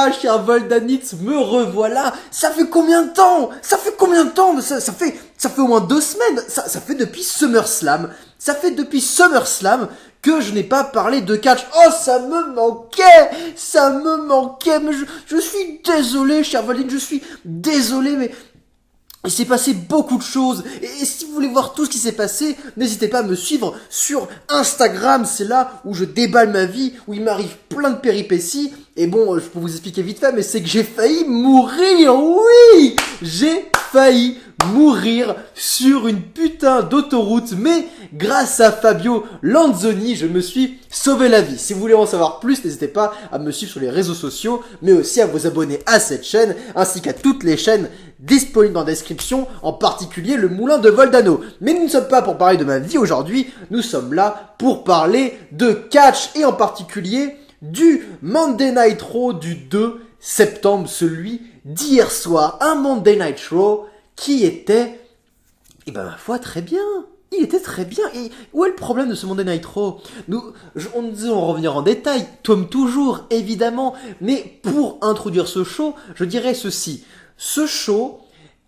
voilà, cher Voldanitz, me revoilà. Ça fait combien de temps? Ça fait au moins 2 semaines. Ça fait depuis SummerSlam. Ça fait depuis SummerSlam que je n'ai pas parlé de catch. Oh, ça me manquait, mais je suis désolé, cher Voldanitz, je suis désolé, mais il s'est passé beaucoup de choses, et si vous voulez voir tout ce qui s'est passé, n'hésitez pas à me suivre sur Instagram, c'est là où je déballe ma vie, où il m'arrive plein de péripéties, et bon, je peux vous expliquer vite fait, mais c'est que j'ai failli mourir, oui! J'ai failli mourir sur une putain d'autoroute, mais grâce à Fabio Lanzoni, je me suis sauvé la vie. Si vous voulez en savoir plus, n'hésitez pas à me suivre sur les réseaux sociaux, mais aussi à vous abonner à cette chaîne, ainsi qu'à toutes les chaînes disponibles dans la description, en particulier le moulin de Voldano. Mais nous ne sommes pas pour parler de ma vie aujourd'hui, nous sommes là pour parler de catch, et en particulier du Monday Night Raw du 2 septembre, celui d'hier soir. Un Monday Night Raw qui était, ma foi, très bien. Il était très bien. Et où est le problème de ce Monday Night Raw? On nous en revenir en détail, comme toujours, évidemment. Mais pour introduire ce show, je dirais ceci. Ce show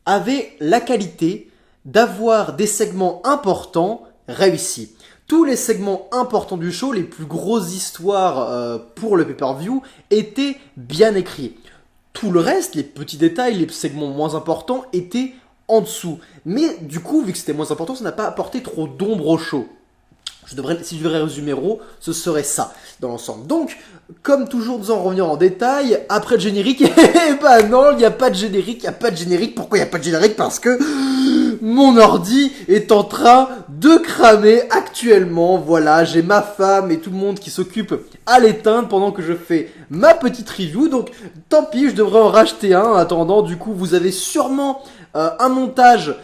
avait la qualité d'avoir des segments importants réussis. Tous les segments importants du show, les plus grosses histoires pour le pay-per-view, étaient bien écrits. Tout le reste, les petits détails, les segments moins importants, étaient en dessous. Mais du coup, vu que c'était moins important, ça n'a pas apporté trop d'ombre au show. Si je devrais résumer Raw, ce serait ça, dans l'ensemble. Donc, comme toujours, nous en revenir en détail, après le générique, non, il n'y a pas de générique, Pourquoi il n'y a pas de générique? Parce que mon ordi est en train de cramer actuellement. Voilà, j'ai ma femme et tout le monde qui s'occupe à l'éteindre pendant que je fais ma petite review. Donc, tant pis, je devrais en racheter un. En attendant, du coup, vous avez sûrement un montage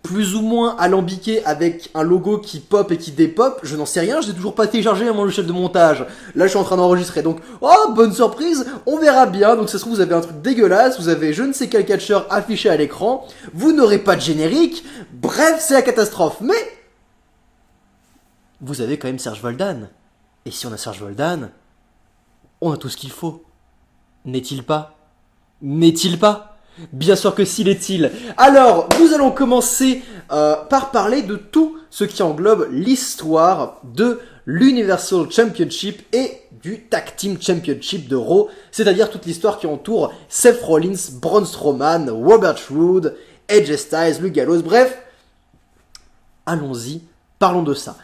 plus ou moins alambiqué avec un logo qui pop et qui dépop, je n'en sais rien, je n'ai toujours pas téléchargé mon logiciel de montage. Là, je suis en train d'enregistrer, donc, oh, bonne surprise, on verra bien. Donc, ça se trouve, vous avez un truc dégueulasse, vous avez je ne sais quel catcheur affiché à l'écran, vous n'aurez pas de générique, bref, c'est la catastrophe. Mais, vous avez quand même Serge Voldan. Et si on a Serge Voldan, on a tout ce qu'il faut. N'est-il pas? Bien sûr que si, l'est-il. Alors, nous allons commencer par parler de tout ce qui englobe l'histoire de l'Universal Championship et du Tag Team Championship de Raw, c'est-à-dire toute l'histoire qui entoure Seth Rollins, Braun Strowman, Robert Roode, AJ Styles, Luke Gallows, bref, allons-y, parlons de ça.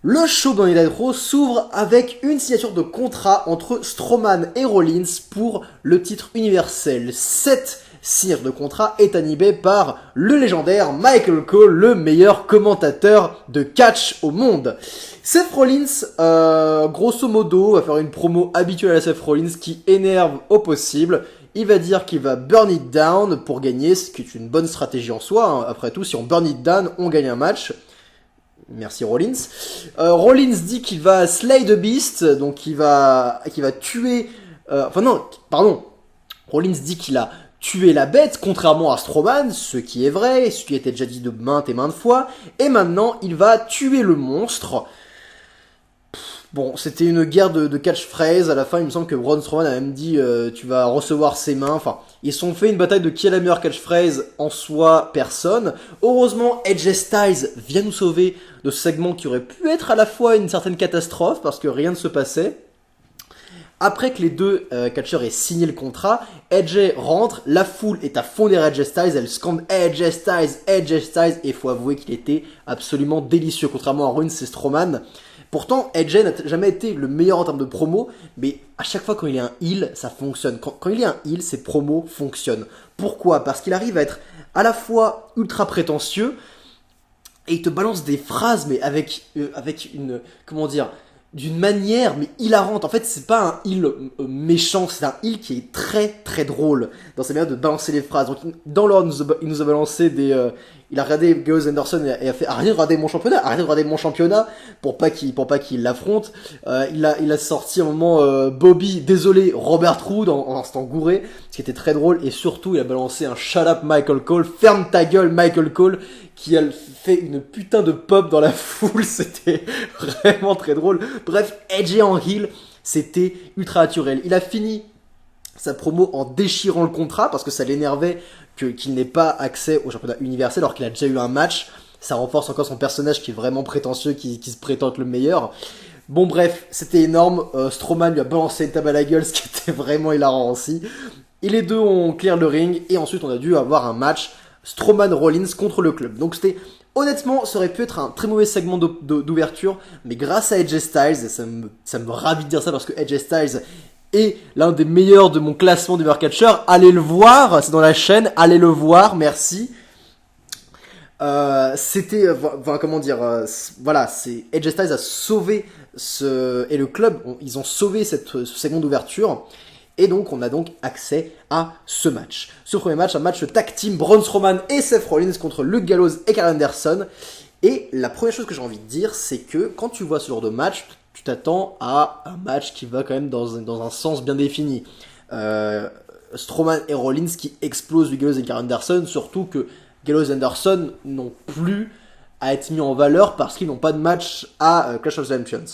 Le show Monday Night Raw s'ouvre avec une signature de contrat entre Strowman et Rollins pour le titre universel. Cette signature de contrat est animée par le légendaire Michael Cole, le meilleur commentateur de catch au monde. Seth Rollins, grosso modo, va faire une promo habituelle à Seth Rollins qui énerve au possible. Il va dire qu'il va burn it down pour gagner, ce qui est une bonne stratégie en soi. Hein. Après tout, si on burn it down, on gagne un match. Merci Rollins. Rollins dit qu'il va slay the beast, donc qu'il va tuer... Rollins dit qu'il a tué la bête, contrairement à Strowman, ce qui est vrai, ce qui était déjà dit de maintes et maintes fois, et maintenant il va tuer le monstre. Bon, c'était une guerre de catchphrase. À la fin, il me semble que Braun Strowman a même dit tu vas recevoir ses mains. Enfin, ils se sont fait une bataille de qui est la meilleure catchphrase. En soi, personne. Heureusement, AJ Styles vient nous sauver de ce segment qui aurait pu être à la fois une certaine catastrophe parce que rien ne se passait. Après que les deux catcheurs aient signé le contrat, AJ rentre, la foule est à fond derrière AJ Styles, elle scande AJ Styles, et il faut avouer qu'il était absolument délicieux, contrairement à Rollins et Strowman. Pourtant, AJ n'a jamais été le meilleur en termes de promo, mais à chaque fois quand il est un heel, ça fonctionne. Quand il est un heel, ses promos fonctionnent. Pourquoi? Parce qu'il arrive à être à la fois ultra prétentieux, et il te balance des phrases, mais avec une... comment dire, d'une manière mais hilarante. En fait, c'est pas un heel méchant, c'est un heel qui est très très drôle dans sa manière de balancer les phrases. Donc dans l'ordre, il nous a balancé des... il a regardé Gallows Anderson et a fait arrêtez de regarder mon championnat pour pas qu'il l'affronte. Il a sorti un moment Bobby, désolé, Robert Roode en instant gouré, ce qui était très drôle, et surtout il a balancé un shut up Michael Cole, ferme ta gueule Michael Cole, qui a fait une putain de pop dans la foule. C'était vraiment très drôle. Bref, AJ en heel, c'était ultra naturel. Il a fini sa promo en déchirant le contrat parce que ça l'énervait qu'il n'ait pas accès au championnat universel alors qu'il a déjà eu un match. Ça renforce encore son personnage qui est vraiment prétentieux, qui se prétend être le meilleur. Bon bref, c'était énorme. Strowman lui a balancé une table à la gueule, ce qui était vraiment hilarant aussi. Et les deux ont clear le ring et ensuite on a dû avoir un match Strowman-Rollins contre le club. Donc c'était, honnêtement, ça aurait pu être un très mauvais segment d'ouverture, mais grâce à AJ Styles, ça me ravit de dire ça parce que AJ Styles est l'un des meilleurs de mon classement de meilleurs catcheurs. Allez le voir, c'est dans la chaîne, allez le voir, merci. C'était, comment dire, voilà, c'est AJ Styles a sauvé et le club, ils ont sauvé ce segment d'ouverture. Et donc, on a donc accès à ce match. Ce premier match, un match tag team, Braun Strowman et Seth Rollins contre Luke Gallows et Karl Anderson. Et la première chose que j'ai envie de dire, c'est que quand tu vois ce genre de match, tu t'attends à un match qui va quand même dans un sens bien défini. Strowman et Rollins qui explosent Luke Gallows et Karl Anderson, surtout que Gallows et Anderson n'ont plus à être mis en valeur parce qu'ils n'ont pas de match à Clash of the Champions.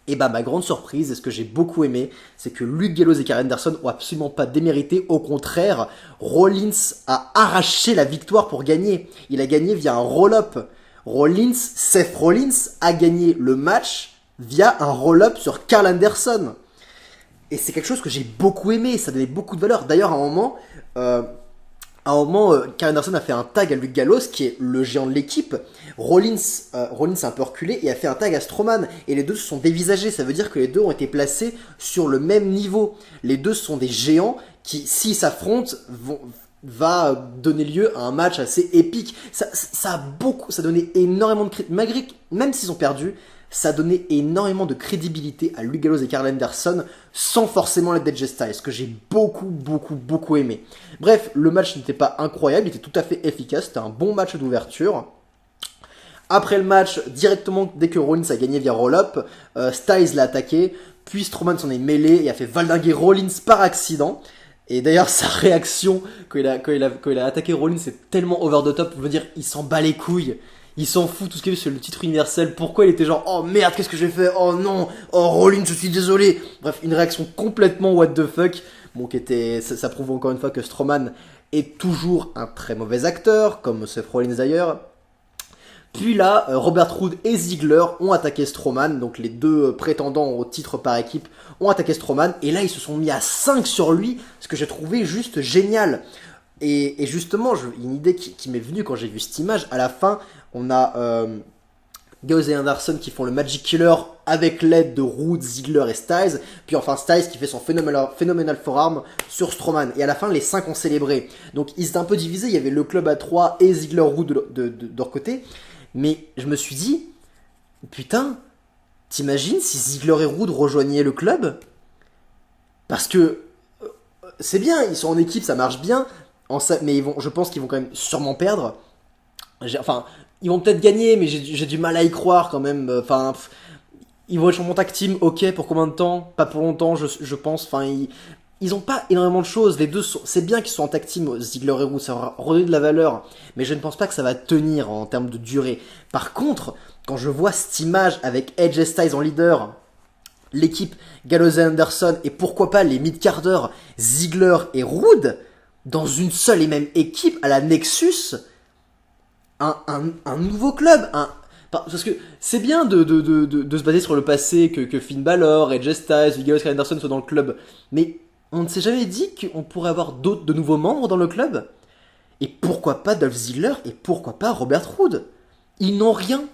Et bah ma grande surprise, et ce que j'ai beaucoup aimé, c'est que Luke Gallows et Karl Anderson ont absolument pas démérité. Au contraire, Rollins a arraché la victoire pour gagner. Il a gagné via un roll-up. Seth Rollins a gagné le match via un roll-up sur Karl Anderson. Et c'est quelque chose que j'ai beaucoup aimé, ça donnait beaucoup de valeur. D'ailleurs, à un moment, Karl Anderson a fait un tag à Luke Gallows, qui est le géant de l'équipe. Rollins s'est un peu reculé et a fait un tag à Strowman. Et les deux se sont dévisagés. Ça veut dire que les deux ont été placés sur le même niveau. Les deux sont des géants qui, s'ils s'affrontent, va donner lieu à un match assez épique. Ça a donné énormément de crédibilité. Même s'ils ont perdu, ça a donné énormément de crédibilité à Luke Gallows et Karl Anderson sans forcément l'aide d'AJ Styles, ce que j'ai beaucoup aimé. Bref, le match n'était pas incroyable, il était tout à fait efficace, c'était un bon match d'ouverture. Après le match, directement dès que Rollins a gagné via roll-up, Styles l'a attaqué, puis Strowman s'en est mêlé et a fait valdinguer Rollins par accident. Et d'ailleurs, sa réaction quand il a attaqué Rollins, c'est tellement over the top, je veux dire, il s'en bat les couilles. Il s'en fout tout ce qu'il veut sur le titre universel. Pourquoi il était genre, oh merde, qu'est-ce que j'ai fait? Oh non, oh Rollins, je suis désolé. Bref, une réaction complètement what the fuck. Bon, ça prouve encore une fois que Strowman est toujours un très mauvais acteur, comme Seth Rollins d'ailleurs. Puis là, Robert Roode et Ziggler ont attaqué Strowman, donc les deux prétendants au titre par équipe ont attaqué Strowman, et là ils se sont mis à 5 sur lui, ce que j'ai trouvé juste génial. Et justement, une idée qui m'est venue quand j'ai vu cette image, à la fin, on a Gallows et Anderson qui font le Magic Killer avec l'aide de Roode, Ziggler et Styles, puis enfin Styles qui fait son Phenomenal Forearm sur Strowman. Et à la fin, les 5 ont célébré. Donc ils étaient un peu divisés, il y avait le club à 3 et Ziggler, Roode de leur côté. Mais je me suis dit, putain, t'imagines si Ziggler et Roode rejoignaient le club? Parce que c'est bien, ils sont en équipe, ça marche bien, mais je pense qu'ils vont quand même sûrement perdre. Enfin, ils vont peut-être gagner, mais j'ai du mal à y croire quand même. Enfin, ils vont être sur mon tag team, ok, pour combien de temps? Pas pour longtemps, je pense. Enfin, ils ont pas énormément de choses. Les deux c'est bien qu'ils soient en tag team, Ziggler et Roode, ça aura redonné de la valeur, mais je ne pense pas que ça va tenir en termes de durée. Par contre, quand je vois cette image avec AJ Styles en leader, l'équipe Gallows et Anderson, et pourquoi pas les mid-carders Ziggler et Roode, dans une seule et même équipe à la Nexus, un nouveau club, parce que c'est bien de se baser sur le passé, que Finn Balor, AJ Styles, Gallows et Anderson soient dans le club, mais on ne s'est jamais dit qu'on pourrait avoir de nouveaux membres dans le club. Et pourquoi pas Dolph Ziggler et pourquoi pas Robert Roode? Ils n'ont rien.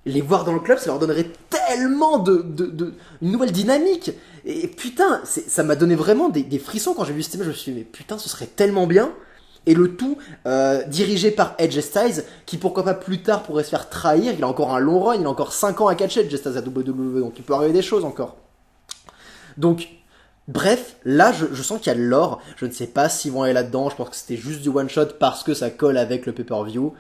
Les voir dans le club, ça leur donnerait tellement une nouvelle dynamique. Et putain, ça m'a donné vraiment des frissons quand j'ai vu cette image. Je me suis dit, mais putain, ce serait tellement bien. Et le tout dirigé par AJ Styles, qui pourquoi pas plus tard pourrait se faire trahir. Il a encore un long run, il a encore 5 ans à catcher AJ Styles à WWE, donc il peut arriver des choses encore. Donc, bref, là je sens qu'il y a de l'or. Je ne sais pas s'ils vont aller là-dedans, je pense que c'était juste du one-shot parce que ça colle avec le pay-per-view.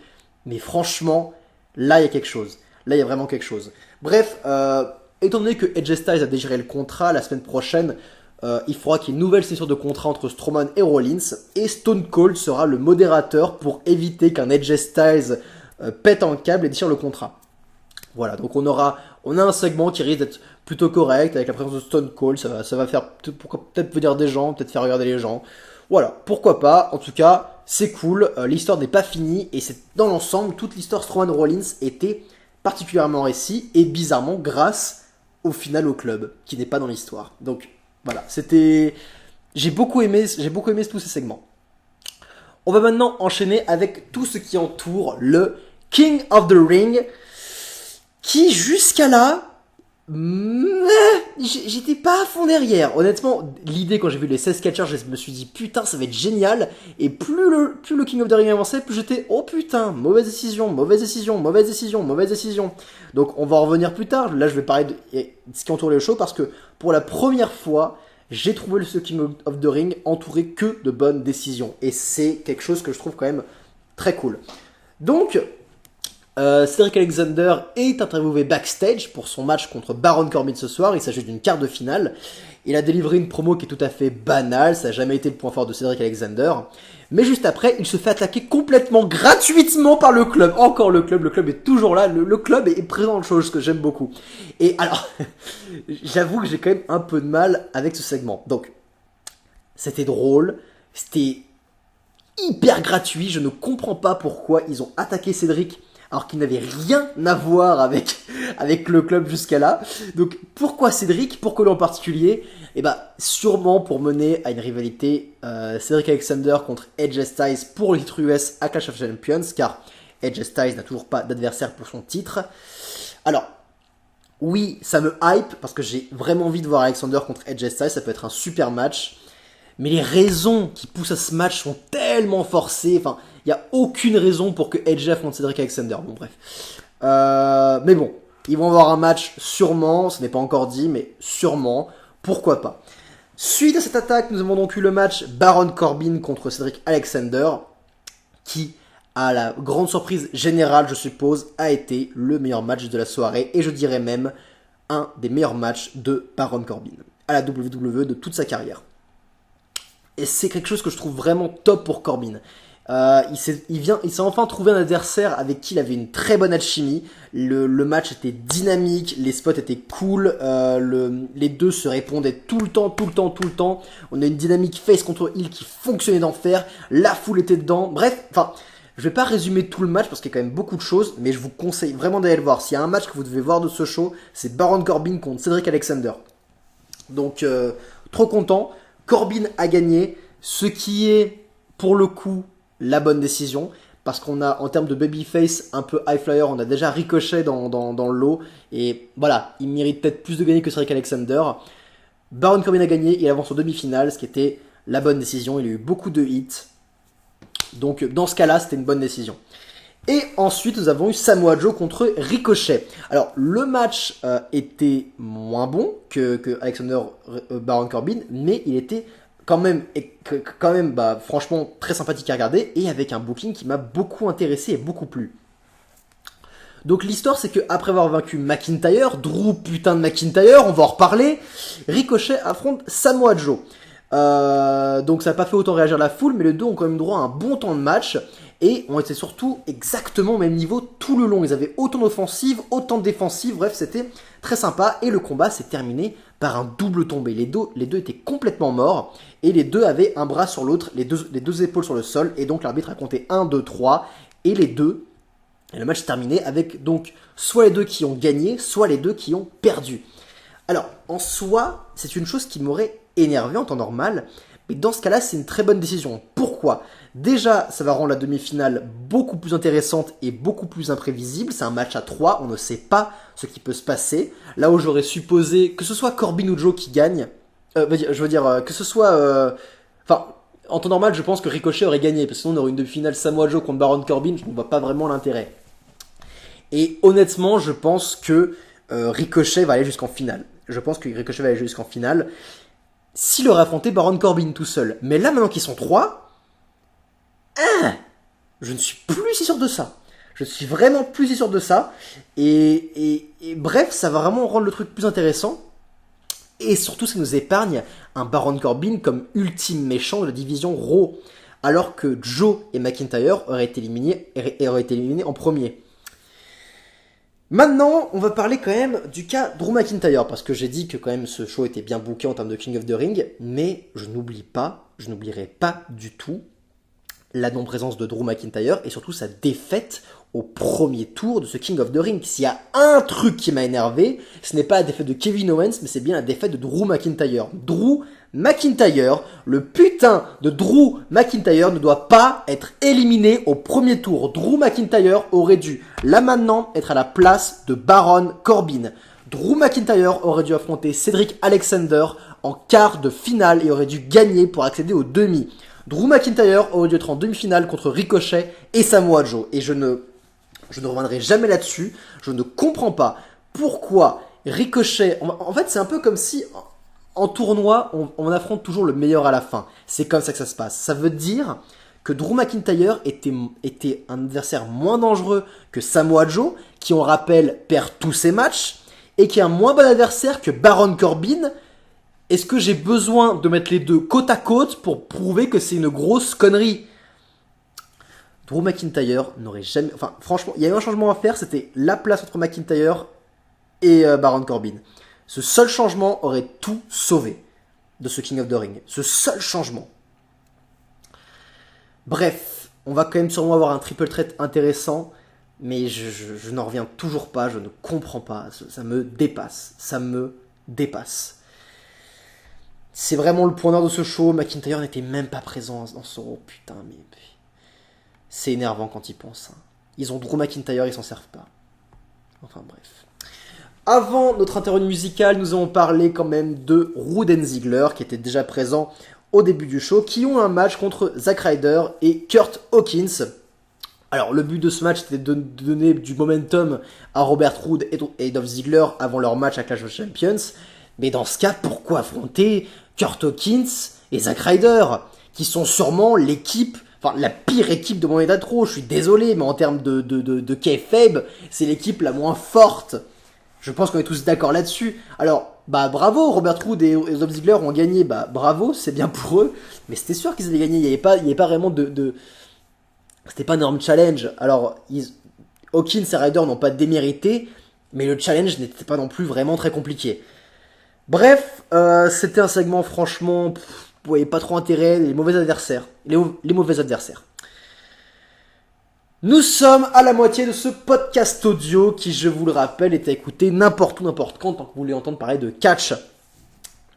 Mais franchement, là il y a quelque chose. Là il y a vraiment quelque chose. Bref, étant donné que AJ Styles a dégiré le contrat, la semaine prochaine, il faudra qu'il y ait une nouvelle session de contrat entre Strowman et Rollins, et Stone Cold sera le modérateur pour éviter qu'un AJ Styles pète un câble et déchire le contrat. Voilà, donc on a un segment qui risque d'être plutôt correct, avec la présence de Stone Cold, ça va faire peut-être venir des gens, peut-être faire regarder les gens. Voilà, pourquoi pas, en tout cas, c'est cool, l'histoire n'est pas finie, et c'est dans l'ensemble, toute l'histoire Strowman Rollins était particulièrement réussie, et bizarrement grâce au final au club, qui n'est pas dans l'histoire. Donc voilà, c'était... J'ai beaucoup aimé tous ces segments. On va maintenant enchaîner avec tout ce qui entoure le King of the Ring, qui jusqu'à là, j'étais pas à fond derrière. Honnêtement, l'idée quand j'ai vu les 16 catchers, je me suis dit putain ça va être génial. Et plus le King of the Ring avançait, plus j'étais oh putain, mauvaise décision, mauvaise décision, mauvaise décision, mauvaise décision. Donc on va en revenir plus tard. Là je vais parler de ce qui entoure le show parce que pour la première fois, j'ai trouvé ce King of the Ring entouré que de bonnes décisions. Et c'est quelque chose que je trouve quand même très cool. Donc, Cedric Alexander est interviewé backstage pour son match contre Baron Corbin ce soir. Il s'agit d'une quart de finale. Il a délivré une promo qui est tout à fait banale. Ça n'a jamais été le point fort de Cedric Alexander. Mais juste après, il se fait attaquer complètement gratuitement par le club. Encore le club est toujours là. Le club est présent dans le show, ce que j'aime beaucoup. Et alors, j'avoue que j'ai quand même un peu de mal avec ce segment. Donc, c'était drôle, c'était hyper gratuit. Je ne comprends pas pourquoi ils ont attaqué Cédric alors qu'il n'avait rien à voir avec le club jusqu'à là. Donc pourquoi Cédric? Pourquoi lui en particulier? Eh bah sûrement pour mener à une rivalité Cedric Alexander contre Edge Styles pour le titre US à Clash of Champions, car Edge Styles n'a toujours pas d'adversaire pour son titre. Alors, oui, ça me hype parce que j'ai vraiment envie de voir Alexander contre Edge Styles, ça peut être un super match. Mais les raisons qui poussent à ce match sont tellement forcées, enfin, il n'y a aucune raison pour que Edge affronte Cedric Alexander. Bon, bref. Mais bon, ils vont avoir un match sûrement, ce n'est pas encore dit, mais sûrement, pourquoi pas. Suite à cette attaque, nous avons donc eu le match Baron Corbin contre Cedric Alexander, qui, à la grande surprise générale, je suppose, a été le meilleur match de la soirée, et je dirais même un des meilleurs matchs de Baron Corbin, à la WWE de toute sa carrière. Et c'est quelque chose que je trouve vraiment top pour Corbin. Il s'est enfin trouvé un adversaire avec qui il avait une très bonne alchimie. Le match était dynamique, les spots étaient cool, les deux se répondaient tout le temps. On a une dynamique face contre heel qui fonctionnait d'enfer, la foule était dedans. Bref, enfin, je vais pas résumer tout le match parce qu'il y a quand même beaucoup de choses, mais je vous conseille vraiment d'aller le voir. S'il y a un match que vous devez voir de ce show, c'est Baron Corbin contre Cedric Alexander. Donc, trop content. Corbin a gagné, ce qui est, pour le coup, la bonne décision. Parce qu'on a, en termes de babyface, un peu high flyer, on a déjà Ricochet dans le lot. Et voilà, il mérite peut-être plus de gagner que Cedric Alexander. Baron Corbin a gagné, il avance en demi-finale, ce qui était la bonne décision. Il a eu beaucoup de hits. Donc, dans ce cas-là, c'était une bonne décision. Et ensuite, nous avons eu Samoa Joe contre Ricochet. Alors, le match était moins bon que Alexander Baron Corbin, mais il était quand même franchement très sympathique à regarder et avec un booking qui m'a beaucoup intéressé et beaucoup plu. Donc l'histoire, c'est que après avoir vaincu McIntyre, Drew putain de McIntyre, on va en reparler, Ricochet affronte Samoa Joe. Donc ça n'a pas fait autant réagir la foule, mais les deux ont quand même droit à un bon temps de match et ont été surtout exactement au même niveau tout le long. Ils avaient autant d'offensives, autant de défensives, bref c'était très sympa et le combat s'est terminé par un double tombé. Les deux étaient complètement morts et les deux avaient un bras sur l'autre, les deux épaules sur le sol et donc l'arbitre a compté 1, 2, 3 et le match s'est terminé avec donc soit les deux qui ont gagné, soit les deux qui ont perdu. Alors en soi, c'est une chose qui m'aurait énervé en temps normal, mais dans ce cas-là, c'est une très bonne décision. Pourquoi ? Déjà, ça va rendre la demi-finale beaucoup plus intéressante et beaucoup plus imprévisible. C'est un match à 3, on ne sait pas ce qui peut se passer. Là où j'aurais supposé que ce soit Corbin ou Joe qui gagne, je veux dire que ce soit... en temps normal, je pense que Ricochet aurait gagné, parce que sinon on aurait une demi-finale Samoa Joe contre Baron Corbin, je ne vois pas vraiment l'intérêt. Et honnêtement, je pense que Ricochet va aller jusqu'en finale. S'il aurait affronté Baron Corbin tout seul. Mais là, maintenant qu'ils sont 3, je ne suis plus si sûr de ça. Je suis vraiment plus si sûr de ça. Et bref, ça va vraiment rendre le truc plus intéressant. Et surtout, ça nous épargne un Baron Corbin comme ultime méchant de la division Raw. Alors que Joe et McIntyre auraient été éliminés en premier. Maintenant, on va parler quand même du cas Drew McIntyre, parce que j'ai dit que quand même ce show était bien booké en termes de King of the Ring, mais je n'oublierai pas du tout la non-présence de Drew McIntyre et surtout sa défaite au premier tour de ce King of the Ring. S'il y a un truc qui m'a énervé, ce n'est pas la défaite de Kevin Owens, mais c'est bien la défaite de Drew McIntyre. Drew McIntyre, le putain de Drew McIntyre ne doit pas être éliminé au premier tour. Drew McIntyre aurait dû, là maintenant, être à la place de Baron Corbin. Drew McIntyre aurait dû affronter Cedric Alexander en quart de finale et aurait dû gagner pour accéder au demi. Drew McIntyre aurait dû être en demi-finale contre Ricochet et Samoa Joe. Et je ne reviendrai jamais là-dessus. Je ne comprends pas pourquoi Ricochet... En fait, c'est un peu comme si en tournoi, on affronte toujours le meilleur à la fin. C'est comme ça que ça se passe. Ça veut dire que Drew McIntyre était un adversaire moins dangereux que Samoa Joe, qui, on rappelle, perd tous ses matchs, et qui est un moins bon adversaire que Baron Corbin. Est-ce que j'ai besoin de mettre les deux côte à côte pour prouver que c'est une grosse connerie? Drew McIntyre n'aurait jamais... Enfin, franchement, il y a eu un changement à faire, c'était la place entre McIntyre et Baron Corbin. Ce seul changement aurait tout sauvé de ce King of the Ring. Ce seul changement. Bref, on va quand même sûrement avoir un triple threat intéressant, mais je n'en reviens toujours pas, je ne comprends pas, ça me dépasse. Ça me dépasse. C'est vraiment le point noir de ce show. McIntyre n'était même pas présent dans ce show. Putain, mais c'est énervant quand ils pensent. Hein. Ils ont Drew McIntyre, ils s'en servent pas. Enfin bref. Avant notre interlude musical, nous avons parlé quand même de Roode & Ziggler, qui était déjà présent au début du show, qui ont un match contre Zack Ryder et Kurt Hawkins. Alors, le but de ce match, c'était de donner du momentum à Robert Roode et Dolph Ziggler avant leur match à Clash of Champions. Mais dans ce cas, pourquoi affronter Kurt Hawkins et Zack Ryder, qui sont sûrement l'équipe, enfin la pire équipe de Monday Night Raw. Je suis désolé, mais en termes de kayfabe, c'est l'équipe la moins forte. Je pense qu'on est tous d'accord là-dessus. Alors, bah bravo, Robert Roode et Dolph Ziggler ont gagné, bah bravo, c'est bien pour eux. Mais c'était sûr qu'ils allaient gagner, il n'y avait pas vraiment C'était pas un énorme challenge. Alors, Hawkins et Ryder n'ont pas démérité, mais le challenge n'était pas non plus vraiment très compliqué. Bref, c'était un segment franchement, vous voyez pas trop intérêt, les mauvais adversaires. Les mauvais adversaires. Nous sommes à la moitié de ce podcast audio qui, je vous le rappelle, est à écouter n'importe où, n'importe quand, tant que vous voulez entendre parler de catch.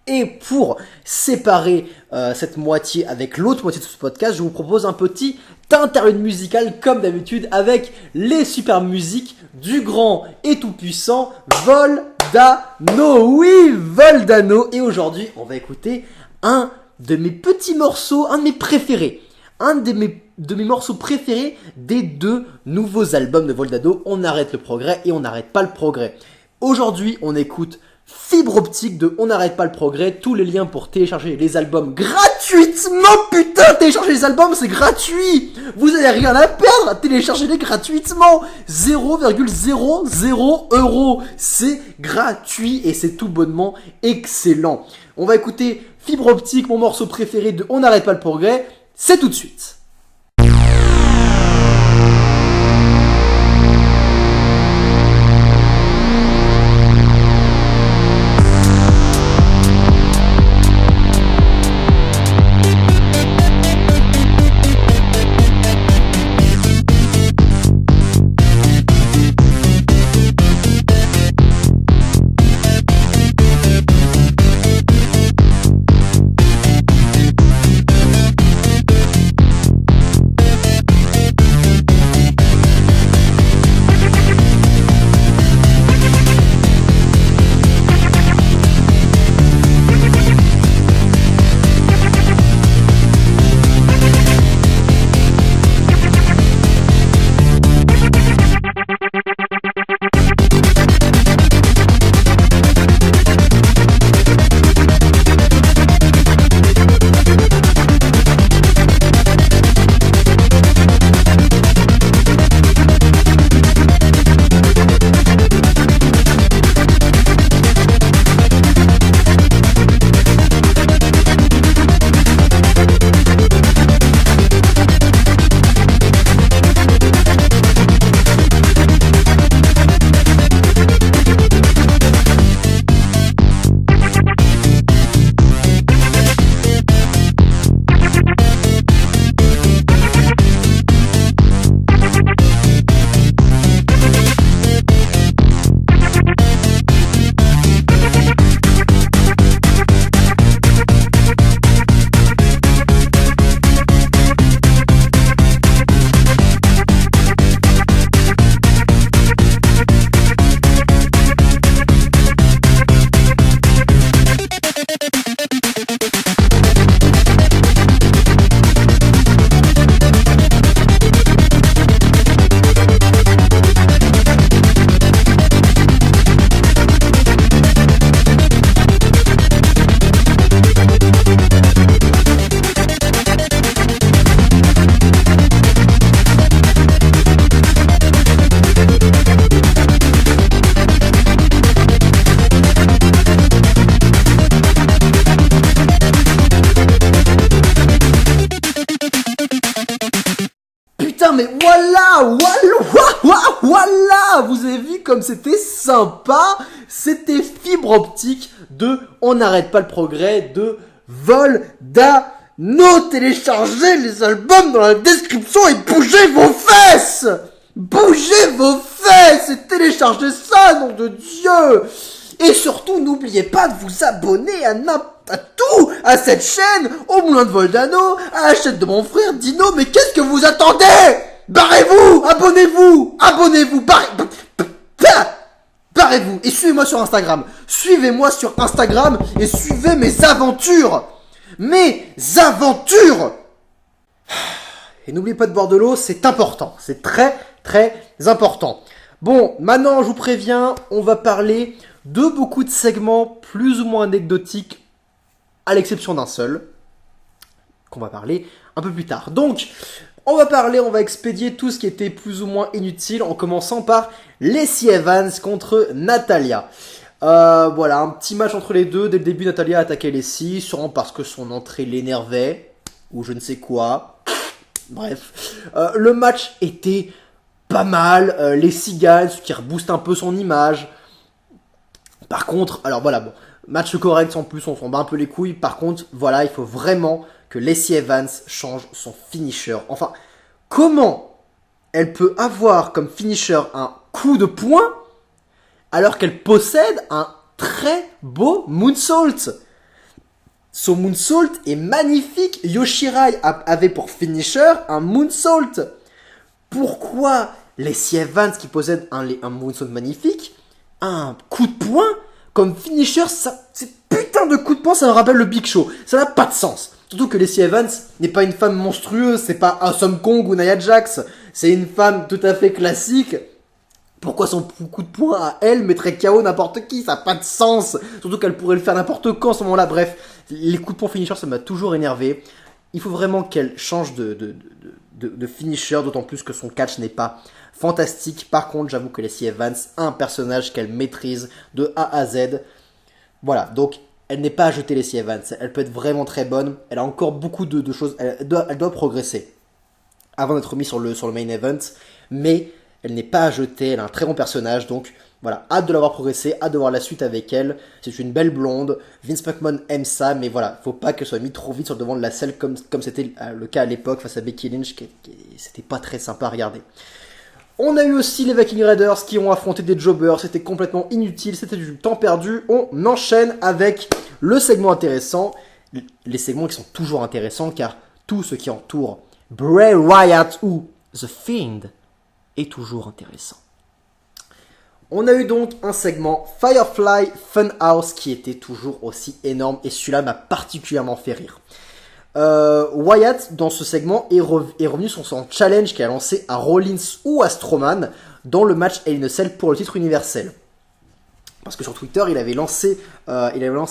Et pour séparer cette moitié avec l'autre moitié de ce podcast, je vous propose un petit interlude musical comme d'habitude avec les super musiques du grand et tout-puissant Voldano. Oui, Voldano. Et aujourd'hui, on va écouter un de mes petits morceaux, un de mes préférés. Un de mes morceaux préférés des deux nouveaux albums de Voldano. On arrête le progrès et on n'arrête pas le progrès. Aujourd'hui, on écoute Fibre Optique de On n'arrête pas le progrès. Tous les liens pour télécharger les albums gratuitement. Putain, télécharger les albums, c'est gratuit. Vous avez rien à perdre. Téléchargez-les gratuitement. 0,00 €. C'est gratuit et c'est tout bonnement excellent. On va écouter Fibre Optique, mon morceau préféré de On n'arrête pas le progrès. C'est tout de suite. mais voilà, vous avez vu comme c'était sympa. C'était fibre optique de On n'arrête pas le progrès de Voldano. Téléchargez les albums dans la description et bougez vos fesses. Bougez vos fesses et téléchargez ça, nom de Dieu. Et surtout, n'oubliez pas de vous abonner à tout, à cette chaîne, au Moulin de Voldano, à la chaîne de mon frère Dino. Mais qu'est-ce que vous attendez? Barrez-vous, abonnez-vous, barrez-vous. Et suivez-moi sur Instagram. Suivez-moi sur Instagram et suivez mes aventures. Et n'oubliez pas de boire de l'eau, c'est important. C'est très, très important. Bon, maintenant, je vous préviens, on va parler de beaucoup de segments plus ou moins anecdotiques, à l'exception d'un seul, qu'on va parler un peu plus tard. Donc, on va expédier tout ce qui était plus ou moins inutile, en commençant par Lacey Evans contre Natalya. Voilà, un petit match entre les deux. Dès le début, Natalya a attaqué Lacey, sûrement parce que son entrée l'énervait, ou je ne sais quoi. Bref, le match était pas mal. Lacey gagne, ce qui rebooste un peu son image. Par contre, alors voilà, bon, match correct en plus, on s'en bat un peu les couilles. Par contre, voilà, il faut vraiment que Lacey Evans change son finisher. Enfin, comment elle peut avoir comme finisher un coup de poing alors qu'elle possède un très beau moonsault? Son moonsault est magnifique. Yoshirai avait pour finisher un moonsault. Pourquoi Lacey Evans, qui possède un moonsault magnifique, un coup de poing comme finisher? C'est putain de coup de poing, ça me rappelle le Big Show. Ça n'a pas de sens. Surtout que Lacey Evans n'est pas une femme monstrueuse, c'est pas Awesome Kong ou Nia Jax. C'est une femme tout à fait classique. Pourquoi son coup de poing à elle mettrait KO n'importe qui? Ça n'a pas de sens. Surtout qu'elle pourrait le faire n'importe quand à ce moment-là. Bref, les coups de poing finisher, ça m'a toujours énervé. Il faut vraiment qu'elle change de finisher, d'autant plus que son catch n'est pas fantastique. Par contre, j'avoue que Lacey Evans a un personnage qu'elle maîtrise de A à Z. Voilà, donc elle n'est pas à jeter, Lacey Evans. Elle peut être vraiment très bonne. Elle a encore beaucoup de choses. Elle doit progresser avant d'être mise sur le main event. Mais elle n'est pas à jeter. Elle a un très bon personnage. Donc voilà, hâte de l'avoir progressé. Hâte de voir la suite avec elle. C'est une belle blonde. Vince McMahon aime ça. Mais voilà, faut pas qu'elle soit mise trop vite sur le devant de la selle comme c'était le cas à l'époque face à Becky Lynch. C'était pas très sympa à regarder. On a eu aussi les Viking Raiders qui ont affronté des jobbers, c'était complètement inutile, c'était du temps perdu. On enchaîne avec le segment intéressant, les segments qui sont toujours intéressants car tout ce qui entoure Bray Wyatt ou The Fiend est toujours intéressant. On a eu donc un segment Firefly Funhouse qui était toujours aussi énorme et celui-là m'a particulièrement fait rire. Wyatt, dans ce segment, est revenu sur son challenge qu'il a lancé à Rollins ou à Strowman dans le match Hell in a Cell pour le titre universel. Parce que sur Twitter, il avait lancé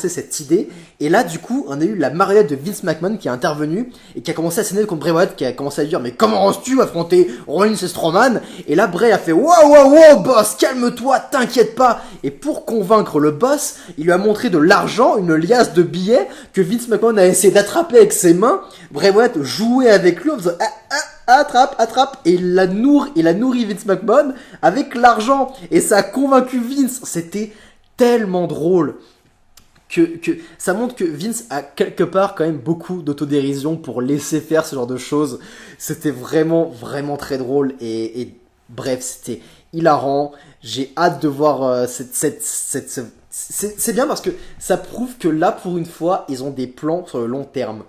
cette idée. Et là, du coup, on a eu la marionnette de Vince McMahon qui est intervenue et qui a commencé à s'énerver contre Bray Wyatt, qui a commencé à dire mais comment oses-tu affronter Rollins et Strowman? Et là, Bray a fait wow, boss, calme-toi, t'inquiète pas. Et pour convaincre le boss, il lui a montré de l'argent, une liasse de billets que Vince McMahon a essayé d'attraper avec ses mains. Bray Wyatt jouait avec lui en faisant attrape, et il a nourri Vince McMahon avec l'argent, et ça a convaincu Vince. C'était tellement drôle que ça montre que Vince a quelque part quand même beaucoup d'autodérision pour laisser faire ce genre de choses. C'était vraiment, vraiment très drôle, et bref, c'était hilarant. J'ai hâte de voir c'est bien parce que ça prouve que là, pour une fois, ils ont des plans sur le long terme.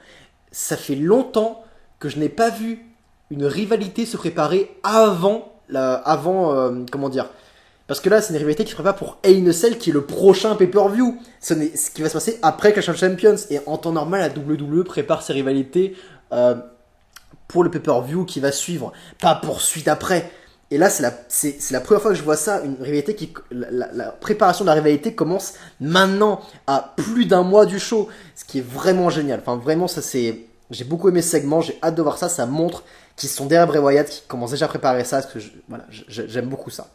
Ça fait longtemps que je n'ai pas vu une rivalité se préparer comment dire, parce que là c'est une rivalité qui se prépare pour Hell in a Cell qui est le prochain pay-per-view, ce qui va se passer après Clash of Champions, et en temps normal la WWE prépare ses rivalités pour le pay-per-view qui va suivre, pas pour suite après. Et là c'est la première fois que je vois ça, une rivalité la préparation de la rivalité commence maintenant à plus d'un mois du show, ce qui est vraiment génial. Enfin vraiment j'ai beaucoup aimé ce segment, j'ai hâte de voir ça, ça montre qu'ils sont derrière Bray Wyatt, qui commencent déjà à préparer ça, parce que j'aime beaucoup ça.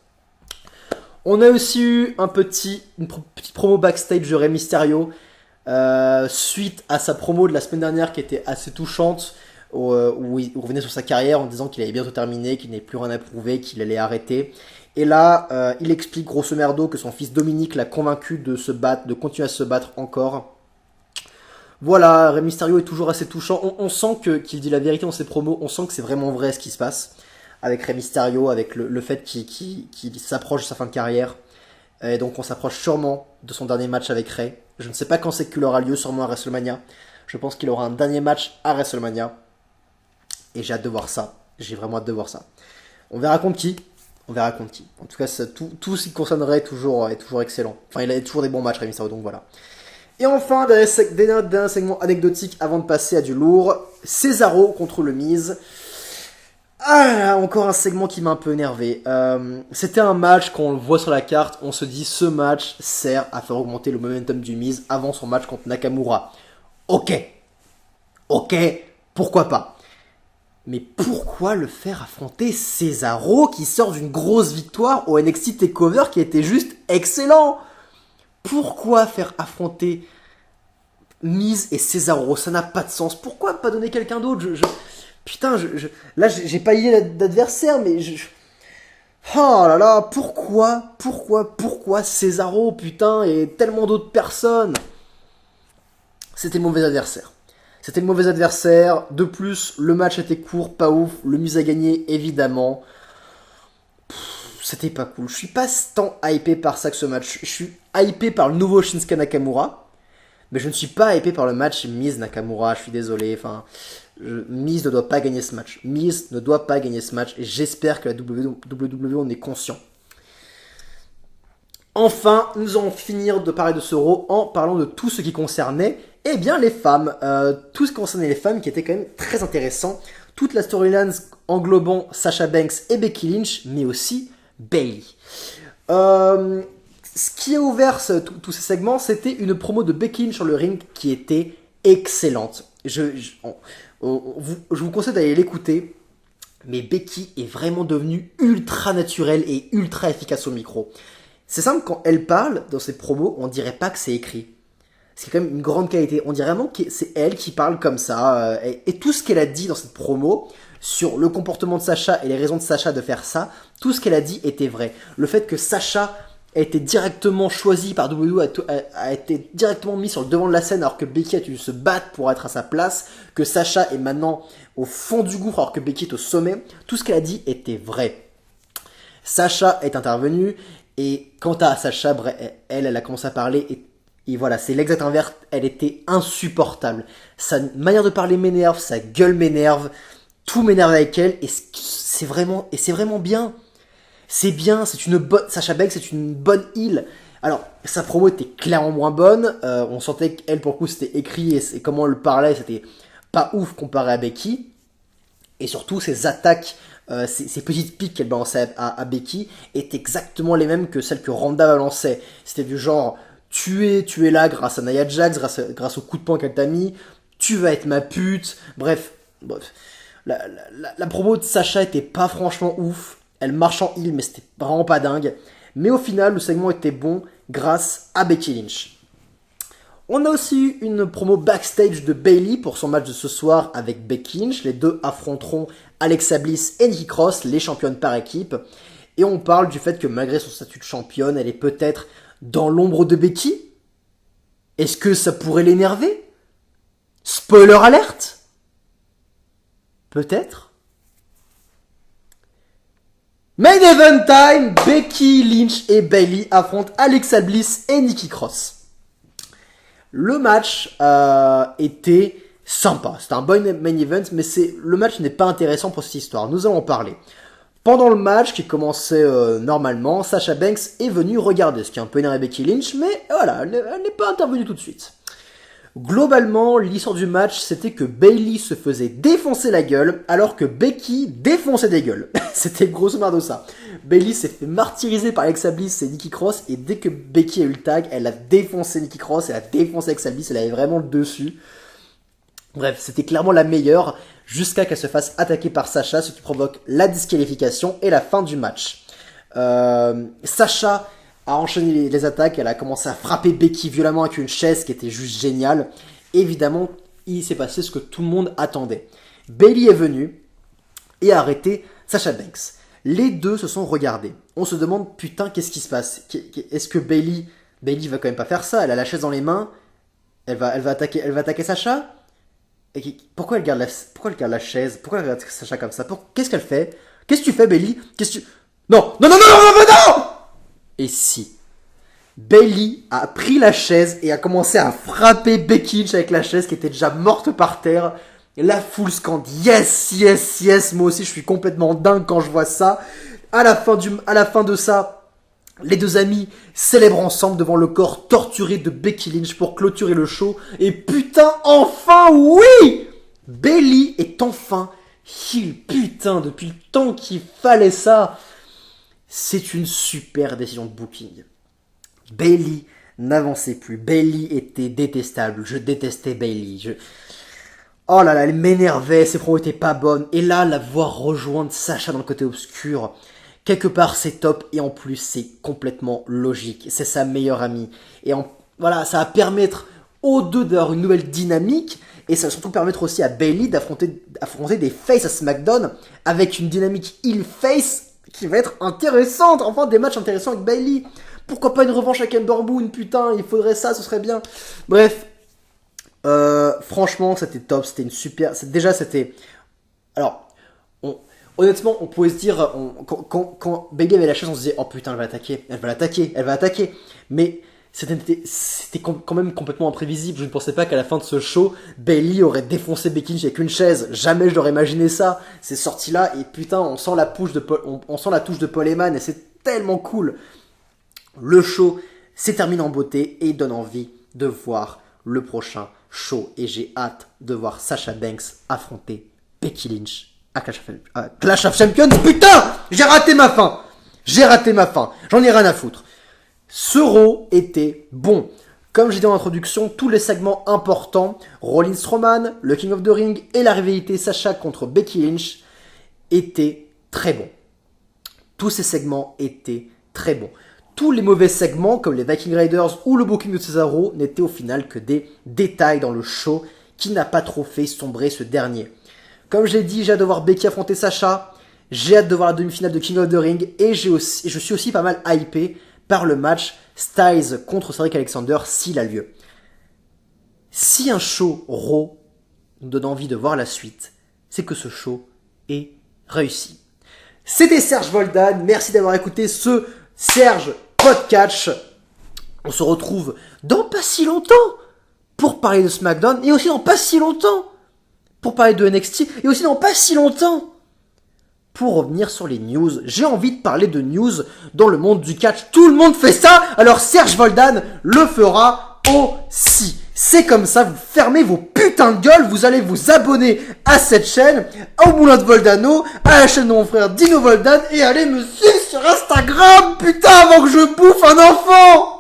On a aussi eu une petite promo backstage de Rey Mysterio, suite à sa promo de la semaine dernière qui était assez touchante. où il revenait sur sa carrière en disant qu'il avait bientôt terminé, qu'il n'avait plus rien à prouver, qu'il allait arrêter. Et là, il explique grosso merdo que son fils Dominique l'a convaincu de se battre, de continuer à se battre encore. Voilà, Rey Mysterio est toujours assez touchant. On sent qu'il dit la vérité dans ses promos, on sent que c'est vraiment vrai ce qui se passe avec Rey Mysterio, avec le fait qu'il s'approche de sa fin de carrière. Et donc on s'approche sûrement de son dernier match avec Rey. Je ne sais pas quand c'est qu'il aura lieu, sûrement à WrestleMania. Je pense qu'il aura un dernier match à WrestleMania. Et j'ai hâte de voir ça. J'ai vraiment hâte de voir ça. On verra contre qui. On verra contre qui. En tout cas, tout ce qui concernerait est toujours excellent. Enfin, il a toujours des bons matchs, Rey Mysterio, donc voilà. Et enfin, dernier segment anecdotique avant de passer à du lourd. Cesaro contre le Miz. Ah, encore un segment qui m'a un peu énervé. C'était un match, quand on le voit sur la carte, on se dit ce match sert à faire augmenter le momentum du Miz avant son match contre Nakamura. Ok, pourquoi pas. Mais pourquoi le faire affronter Cesaro qui sort d'une grosse victoire au NXT TakeOver qui était juste excellent? Pourquoi faire affronter Miz et Cesaro? Ça n'a pas de sens. Pourquoi pas donner quelqu'un d'autre? Putain, là, j'ai pas idée d'adversaire, mais oh là là, pourquoi Cesaro, putain, et tellement d'autres personnes? C'était le mauvais adversaire. C'était le mauvais adversaire. De plus, le match était court, pas ouf. Le Miz a gagné, évidemment. C'était pas cool. Je suis pas tant hypé par ça que ce match. Je suis hypé par le nouveau Shinsuke Nakamura. Mais je ne suis pas hypé par le match Miz-Nakamura. Je suis désolé. Enfin, Miz ne doit pas gagner ce match. Miz ne doit pas gagner ce match. Et j'espère que la WWE en est conscient. Enfin, nous allons finir de parler de ce Raw en parlant de tout ce qui concernait, eh bien, les femmes. Tout ce qui concernait les femmes qui était quand même très intéressant. Toute la storyline englobant Sasha Banks et Becky Lynch, mais aussi Bayley. Ce qui a ouvert tous ces segments, c'était une promo de Becky Lynch sur le ring qui était excellente. Je vous conseille d'aller l'écouter, mais Becky est vraiment devenue ultra naturelle et ultra efficace au micro. C'est simple, quand elle parle dans ses promos, on dirait pas que c'est écrit. C'est quand même une grande qualité. On dirait vraiment que c'est elle qui parle comme ça. Et tout ce qu'elle a dit dans cette promo sur le comportement de Sasha et les raisons de Sasha de faire ça, tout ce qu'elle a dit était vrai. Le fait que Sasha a été directement choisi par WWE, a été directement mis sur le devant de la scène alors que Becky a dû se battre pour être à sa place, que Sasha est maintenant au fond du gouffre alors que Becky est au sommet, tout ce qu'elle a dit était vrai. Sasha est intervenue et quant à Sasha, elle a commencé à parler et voilà, c'est l'exact inverse, elle était insupportable. Sa manière de parler m'énerve, sa gueule m'énerve, tout m'énerve avec elle et c'est vraiment bien. C'est bien, c'est une bonne. Sasha Banks, c'est une bonne heel. Alors, sa promo était clairement moins bonne. On sentait qu'elle, pour le coup, c'était écrit et comment elle parlait, c'était pas ouf comparé à Becky. Et surtout, ses attaques, ces petites piques qu'elle balançait à Becky étaient exactement les mêmes que celles que Ronda balançait. C'était du genre, tu es là grâce à Nia Jax, grâce au coup de poing qu'elle t'a mis. Tu vas être ma pute. Bref. La promo de Sasha était pas franchement ouf. Elle marche en heel, mais c'était vraiment pas dingue. Mais au final, le segment était bon grâce à Becky Lynch. On a aussi eu une promo backstage de Bayley pour son match de ce soir avec Becky Lynch. Les deux affronteront Alexa Bliss et Nikki Cross, les championnes par équipe. Et on parle du fait que malgré son statut de championne, elle est peut-être dans l'ombre de Becky. Est-ce que ça pourrait l'énerver? Spoiler alerte? Peut-être. Main event time, Becky Lynch et Bayley affrontent Alexa Bliss et Nikki Cross. Le match était sympa, c'était un bon main event, mais le match n'est pas intéressant pour cette histoire, nous allons en parler. Pendant le match qui commençait normalement, Sasha Banks est venue regarder, ce qui a un peu énervé Becky Lynch, mais voilà, elle n'est pas intervenue tout de suite. Globalement, l'histoire du match, c'était que Bayley se faisait défoncer la gueule, alors que Becky défonçait des gueules. C'était grosso modo ça. Bayley s'est fait martyriser par Alexa Bliss et Nikki Cross, et dès que Becky a eu le tag, elle a défoncé Nikki Cross, elle a défoncé Alexa Bliss, elle avait vraiment le dessus. Bref, c'était clairement la meilleure, jusqu'à qu'elle se fasse attaquer par Sasha, ce qui provoque la disqualification et la fin du match. Sasha a enchaîné les attaques, elle a commencé à frapper Becky violemment avec une chaise qui était juste géniale. Évidemment, il s'est passé ce que tout le monde attendait. Bayley est venue et a arrêté Sasha Banks. Les deux se sont regardés. On se demande, putain, qu'est-ce qui se passe? Est-ce que Bayley va quand même pas faire ça? Elle a la chaise dans les mains. Elle va attaquer Sasha? Pourquoi elle garde la chaise? Pourquoi elle regarde Sasha comme ça? Qu'est-ce qu'elle fait? Qu'est-ce que tu fais, Bayley? Non! Non, non, non, non, non, non! Et si Bayley a pris la chaise et a commencé à frapper Becky Lynch avec la chaise qui était déjà morte par terre. La foule scande yes, yes, yes. Moi aussi, je suis complètement dingue quand je vois ça. À la fin de ça, les deux amis célèbrent ensemble devant le corps torturé de Becky Lynch pour clôturer le show. Et putain, enfin, oui! Bayley est enfin heel. Putain, depuis le temps qu'il fallait ça. C'est une super décision de booking. Bayley n'avançait plus. Bayley était détestable. Je détestais Bayley. Oh là là, elle m'énervait. Ses promos étaient pas bonnes. Et là, la voir rejoindre Sasha dans le côté obscur, quelque part, c'est top. Et en plus, c'est complètement logique. C'est sa meilleure amie. Et voilà, ça va permettre aux deux d'avoir une nouvelle dynamique. Et ça va surtout permettre aussi à Bayley d'affronter des faces à SmackDown avec une dynamique heel-face qui va être intéressante. Enfin, des matchs intéressants avec Bayley. Pourquoi pas une revanche avec Ember Moon, putain, il faudrait ça, ce serait bien. Bref, franchement, c'était top, c'était une super... C'était... Alors, honnêtement, on pouvait se dire, quand Bayley avait la chaise, on se disait, oh putain, elle va l'attaquer. Mais c'était quand même complètement imprévisible. Je ne pensais pas qu'à la fin de ce show, Bayley aurait défoncé Becky Lynch avec une chaise. Jamais je l'aurais imaginé ça. C'est sorti là, et putain, on sent la touche de Paul Heyman, et c'est tellement cool. Le show s'est terminé en beauté et donne envie de voir le prochain show. Et j'ai hâte de voir Sasha Banks affronter Becky Lynch à Clash of Champions. Putain, j'ai raté ma fin. J'en ai rien à foutre. Ce Raw était bon. Comme j'ai dit en introduction, tous les segments importants, Rollins Strowman, le King of the Ring et la rivalité Sasha contre Becky Lynch étaient très bons. Tous ces segments étaient très bons. Tous les mauvais segments, comme les Viking Raiders ou le booking de Cesaro, n'étaient au final que des détails dans le show qui n'a pas trop fait sombrer ce dernier. Comme j'ai dit, j'ai hâte de voir Becky affronter Sasha, j'ai hâte de voir la demi-finale de King of the Ring, et je suis aussi pas mal hypé par le match Styles contre Cedric Alexander s'il a lieu. Si un show Raw nous donne envie de voir la suite, c'est que ce show est réussi. C'était Serge Voldan, merci d'avoir écouté ce Serge Podcast. On se retrouve dans pas si longtemps pour parler de SmackDown, et aussi dans pas si longtemps pour parler de NXT, et aussi dans pas si longtemps pour revenir sur les news. J'ai envie de parler de news dans le monde du catch. Tout le monde fait ça, alors Serge Voldan le fera aussi. C'est comme ça, vous fermez vos putains de gueules, vous allez vous abonner à cette chaîne, au Moulin de Voldano, à la chaîne de mon frère Dino Voldan, et allez me suivre sur Instagram, putain, avant que je bouffe un enfant.